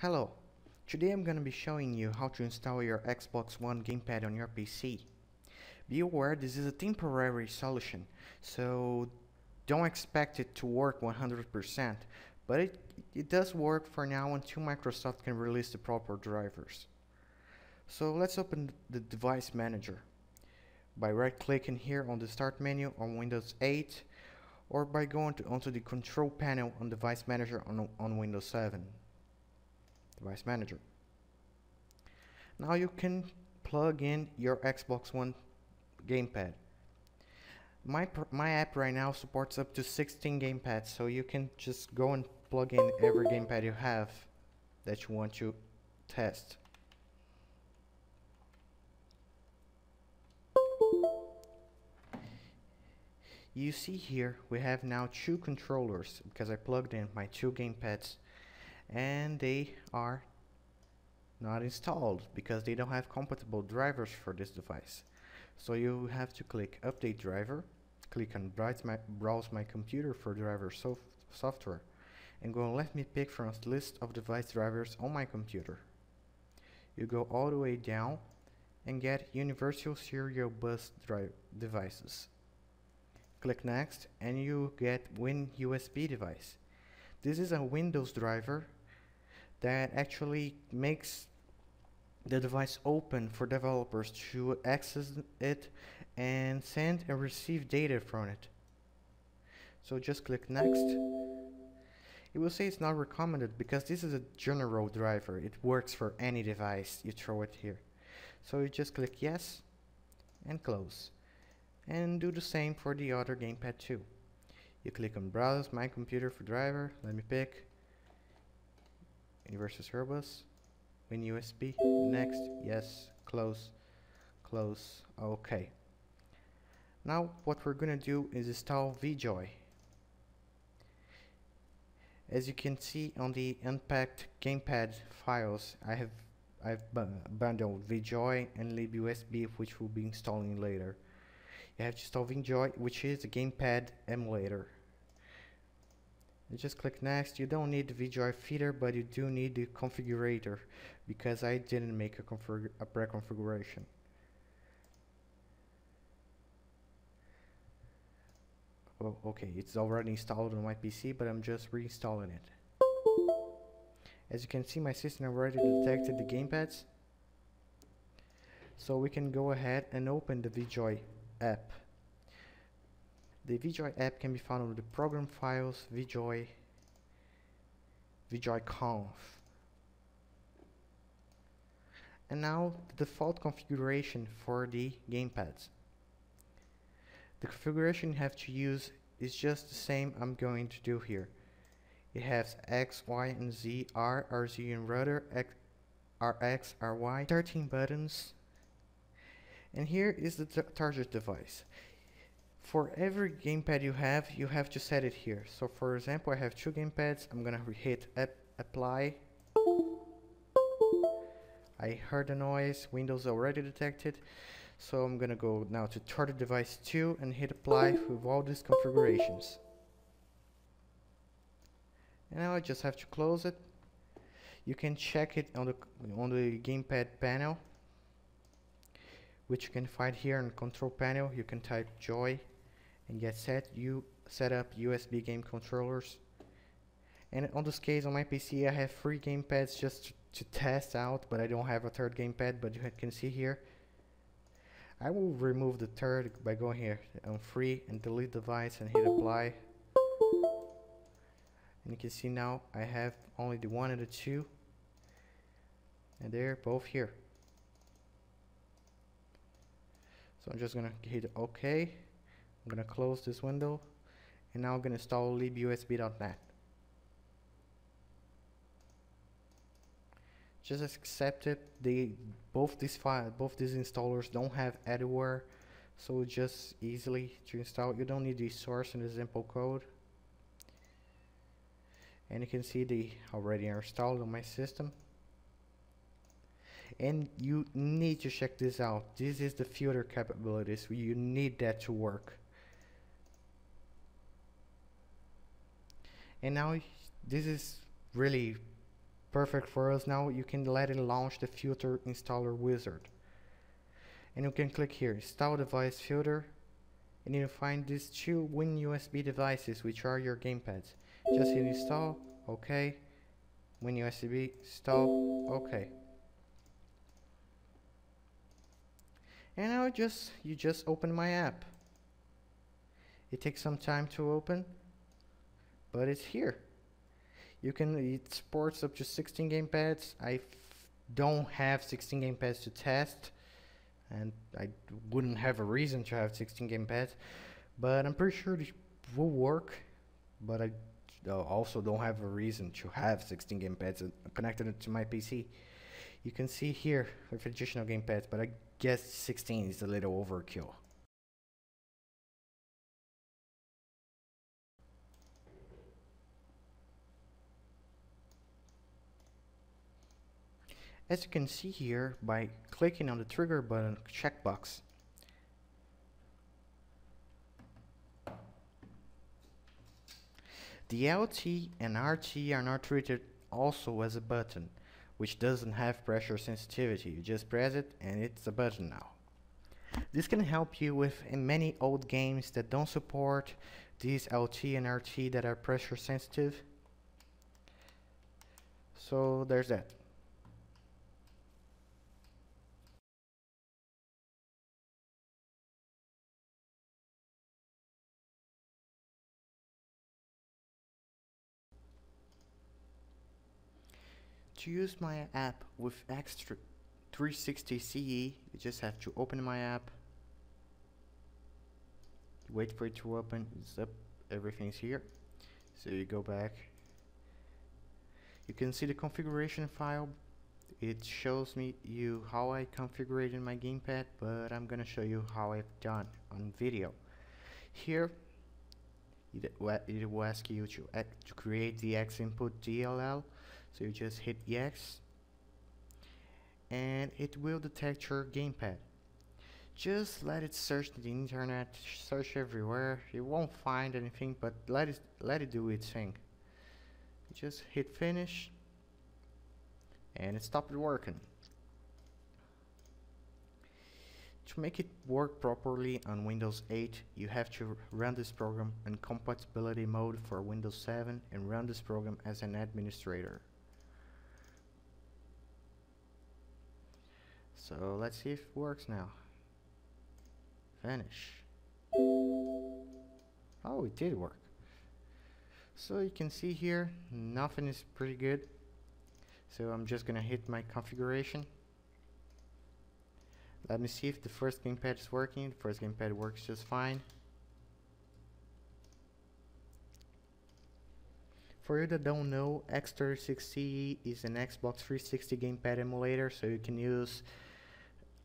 Hello, today I'm going to be showing you how to install your Xbox One gamepad on your PC. Be aware this is a temporary solution, so don't expect it to work 100%, but it does work for now until Microsoft can release the proper drivers. So let's open the device manager by right-clicking here on the start menu on Windows 8 or by going onto the control panel on device manager on Windows 7. Device manager. Now you can plug in your Xbox One gamepad. My app right now supports up to 16 gamepads, so you can just go and plug in every gamepad you have that you want to test. You see here we have now two controllers because I plugged in my two gamepads and they are not installed because they don't have compatible drivers for this device. So you have to click update driver, click on browse my computer for driver software, and go let me pick from a list of device drivers on my computer. You go all the way down and get universal serial bus devices. Click next and you get Win USB device. This is a Windows driver that actually makes the device open for developers to access it and send and receive data from it. So just click next. It will say it's not recommended because this is a general driver. It works for any device you throw it here. So you just click yes and close. And do the same for the other gamepad too. You click on browse my computer for driver. Let me pick Universal Serial Bus, Win USB, next, yes, close, close, okay. Now what we're gonna do is install VJoy. As you can see on the unpacked gamepad files, I've bundled VJoy and libUSB, which we'll be installing later. You have to install VJoy, which is a gamepad emulator. You just click next. You don't need the VJoy feeder, but you do need the configurator because I didn't make a pre-configuration. Oh, okay, it's already installed on my PC, but I'm just reinstalling it. As you can see, my system already detected the gamepads, so we can go ahead and open the VJoy app. The VJoy app can be found on the program files, VJoy conf. And now the default configuration for the gamepads. The configuration you have to use is just the same I'm going to do here. It has X, Y, and Z, R, RZ, and rudder, RX, RY, 13 buttons. And here is the target device. For every gamepad you have to set it here. So for example, I have two gamepads. I'm gonna hit apply. I heard a noise, Windows already detected. So I'm gonna go now to target device 2 and hit apply with all these configurations. And now I just have to close it. You can check it on the gamepad panel, which you can find here on the control panel. You can type joy and get set up USB game controllers. And on this case on my PC I have 3 gamepads just to test out, but I don't have a third gamepad, but you can see here. I will remove the third by going here on free and delete device and hit apply. And you can see now I have only the 1 and the 2, and they're both here. So I'm just gonna hit OK. I'm gonna close this window, and now I'm gonna install libusb.net. Just accept it. Both these installers don't have adware, so just easily to install. You don't need the source and the simple code. And you can see they already are installed on my system. And you need to check this out. This is the filter capabilities. You need that to work. And now this is really Perfect for us. Now you can let it launch the filter installer wizard. And you can click here, install device filter, and you'll find these two WinUSB devices, which are your gamepads. Just hit install, OK. WinUSB, install, OK. And now you just open my app. It takes some time to open, but it's here. It supports up to 16 gamepads. I don't have 16 gamepads to test, and I wouldn't have a reason to have 16 gamepads, but I'm pretty sure it will work. But I also don't have a reason to have 16 gamepads connected to my PC. You can see here with additional gamepads, but I guess 16 is a little overkill. As you can see here, by clicking on the trigger button checkbox, the LT and RT are not treated also as a button, which doesn't have pressure sensitivity. You just press it and it's a button now. This can help you with many old games that don't support these LT and RT that are pressure sensitive. So there's that. To use my app with extra 360 CE, you just have to open my app, wait for it to open, it's up, everything's here. So you go back, you can see the configuration file. It shows me how I configured my gamepad, but I'm gonna show you how I've done on video. Here it will ask you to create the X input DLL. So you just hit yes, and it will detect your gamepad. Just let it search the internet, search everywhere. You won't find anything, but let it do its thing. Just hit finish, and it stopped working. To make it work properly on Windows 8, you have to run this program in compatibility mode for Windows 7 and run this program as an administrator. So let's see if it works now. Finish. Oh, it did work. So you can see here, nothing is pretty good. So I'm just gonna hit my configuration. Let me see if the first gamepad is working. The first gamepad works just fine. For you that don't know, X36CE is an Xbox 360 gamepad emulator, so you can use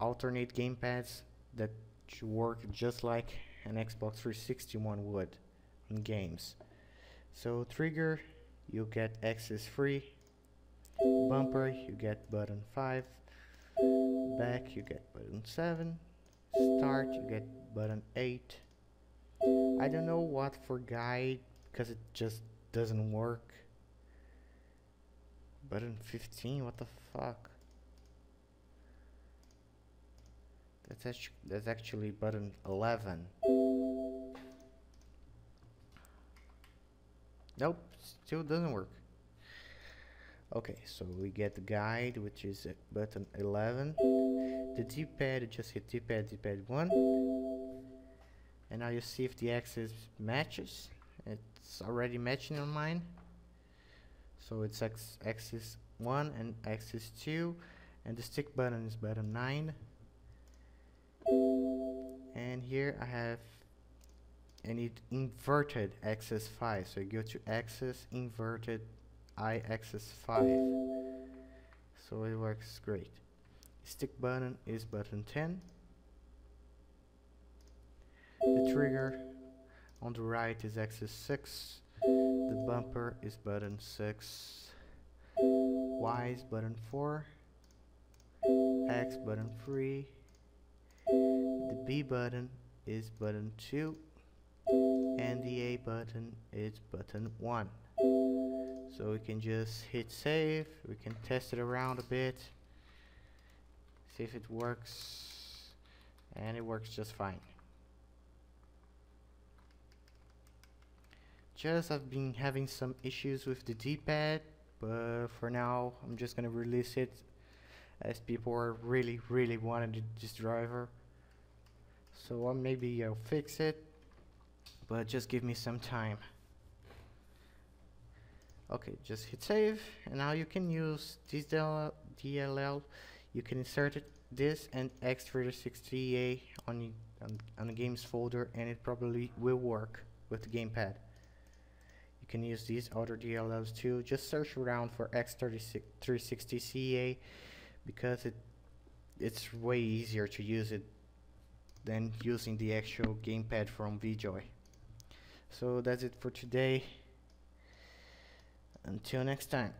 alternate gamepads that work just like an Xbox 360 one would in games. So trigger, you get X is free. Bumper, you get button 5. Back, you get button 7. Start, you get button 8. I don't know what for guide, because it just doesn't work. Button 15, what the fuck? That's actually button 11. Nope, still doesn't work. Okay, so we get the guide, which is button 11. The D-pad, just hit D-pad 1. And now you see if the axis matches. It's already matching on mine. So it's axis 1 and axis 2. And the stick button is button 9. And here I have an inverted axis 5. So you go to axis inverted I-axis 5. So it works great. Stick button is button 10. The trigger on the right is axis 6. The bumper is button 6. Y is button 4. X button 3. The B button is button 2. And the A button is button 1. So we can just hit save, we can test it around a bit, see if it works, and it works just fine. I've been having some issues with the D-pad, but for now I'm just gonna release it, as people are really wanting this driver. So maybe I'll fix it, but just give me some time. Okay, just hit save, and now you can use this DLL. You can insert this and X360A on the games folder, and it probably will work with the gamepad. You can use these other DLLs too. Just search around for X360CA because it's way easier to use it than using the actual gamepad from VJoy. So that's it for today. Until next time.